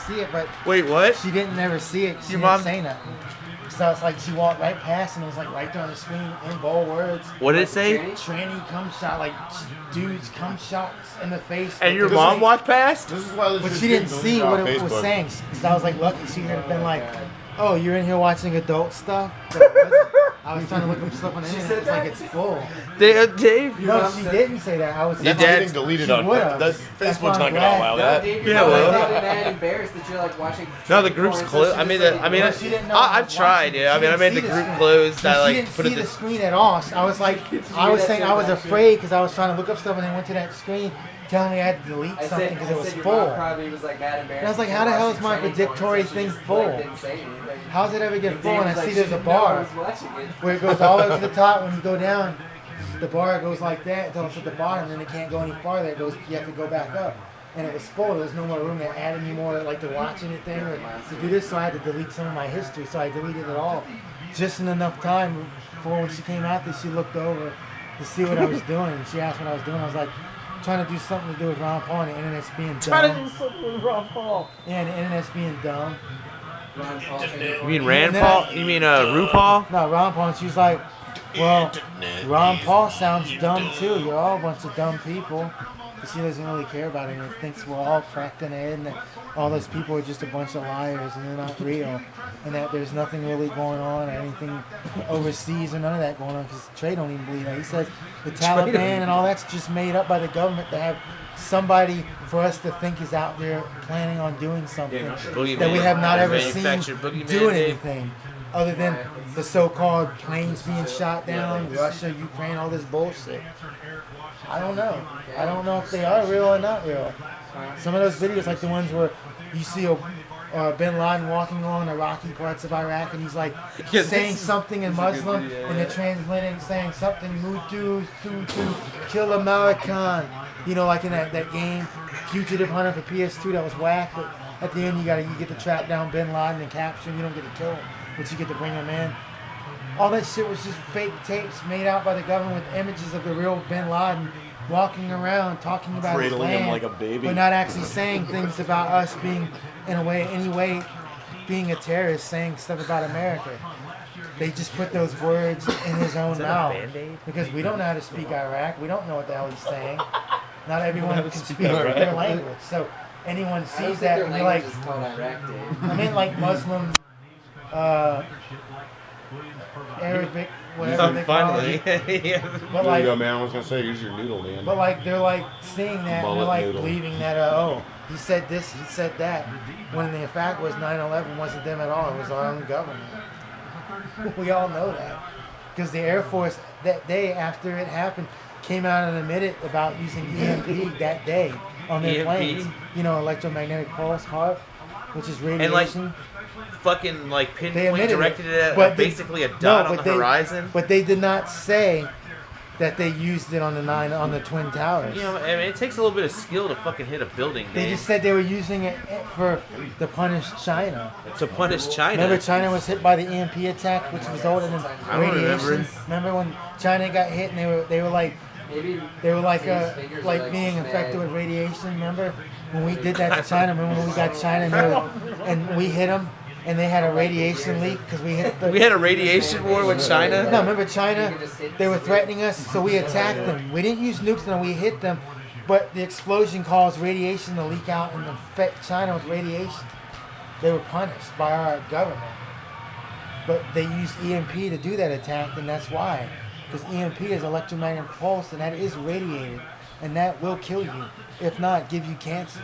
see it, but wait, what? she didn't never see it. She didn't say nothing. So it's like she walked right past and it was like right there on the screen in bold words. What did it say? Tranny cum shot, like dudes cum shots in the face. And your mom walked past? This is why but she didn't see what it was saying. Because I was like lucky she would have been like, oh, you're in here watching adult stuff? I was trying to look up stuff on the internet. It's like it's full. Dave? No, she didn't say that. I was. Your dad's deleted on Facebook's not gonna allow that. Yeah, well. I'm mad embarrassed that you're like watching. No, the group's closed. I mean, I've tried, dude. I mean, I made the group closed. I like didn't see the screen at all. So I was like, I was saying I was afraid because I was trying to look up stuff and then went to that screen telling me I had to delete something because it was full. Probably was like mad embarrassed. And I was like, how the hell is my predictory thing full? How does it ever get full? And I see there's a bar where it goes all the way to the top. When you go down, the bar goes like that until it's at the bottom, and then it can't go any farther. It goes, you have to go back up. And it was full. There was no more room to add any more, like to watch anything or to do this. So I had to delete some of my history. So I deleted it all, just in enough time for when she came out there. She looked over to see what I was doing. And she asked what I was doing. I was like, trying to do something to do with Ron Paul, and the internet's being dumb. Trying to do something with Ron Paul. Yeah, and the internet's being dumb. You mean Rand Paul? You mean RuPaul? No, Ron Paul. And she was like, well, Ron Paul sounds dumb too. You're all a bunch of dumb people. But she doesn't really care about it and thinks we're all cracked in the head and that all those people are just a bunch of liars and they're not real. And that there's nothing really going on or anything overseas or none of that going on because Trey don't even believe that. He says the Taliban and all that's just made up by the government to have somebody for us to think is out there planning on doing something that we have not ever seen doing anything other than the so-called planes being shot down, Russia, Ukraine, all this bullshit. I don't know. I don't know if they are real or not real. Some of those videos, like the ones where you see Bin Laden walking along the rocky parts of Iraq, and he's like saying something in Muslim, and they're translating, saying something, Mutu, Tutu, kill American. You know, like in that game, Fugitive Hunter for PS2, that was whack, but at the end you get to track down Bin Laden and capture him. You don't get to kill him, but you get to bring him in. All that shit was just fake tapes made out by the government with images of the real Bin Laden walking around talking about his land, him like a baby, but not actually saying things about us being, in a way, anyway, being a terrorist, saying stuff about America. They just put those words in his own mouth because we don't know how to speak Iraq. We don't know what the hell he's saying. Not everyone can speak their language, so anyone sees that and you're like, I mean, like Muslim. Arabic, whatever they call it. But like, there you go, man. I was gonna say, use your noodle, man. But like, they're like seeing that, and they're like believing that, oh, he said this, he said that. When the fact was 9/11 wasn't them at all; it was our own government. We all know that because the Air Force that day after it happened came out and admitted about using EMP that day on their planes. You know, electromagnetic pulse, HARP, which is radiation. And like, fucking like pinpoint directed it at basically a dot on the horizon. But they did not say that they used it on the Twin Towers. You know, I mean, it takes a little bit of skill to fucking hit a building. They just said they were using it to punish China. To punish China. Remember, China was hit by the EMP attack, which resulted in radiation. Remember when China got hit and they were like being infected with radiation. Remember when we did that to China? Remember when we got China and we hit them? And they had a radiation leak because we hit we had a radiation war with China? No, remember China? They were threatening us, so we attacked them. We didn't use nukes, and we hit them, but the explosion caused radiation to leak out and infect China with radiation. They were punished by our government. But they used EMP to do that attack, and that's why. Because EMP is electromagnetic pulse, and that is radiated, and that will kill you. If not, give you cancer.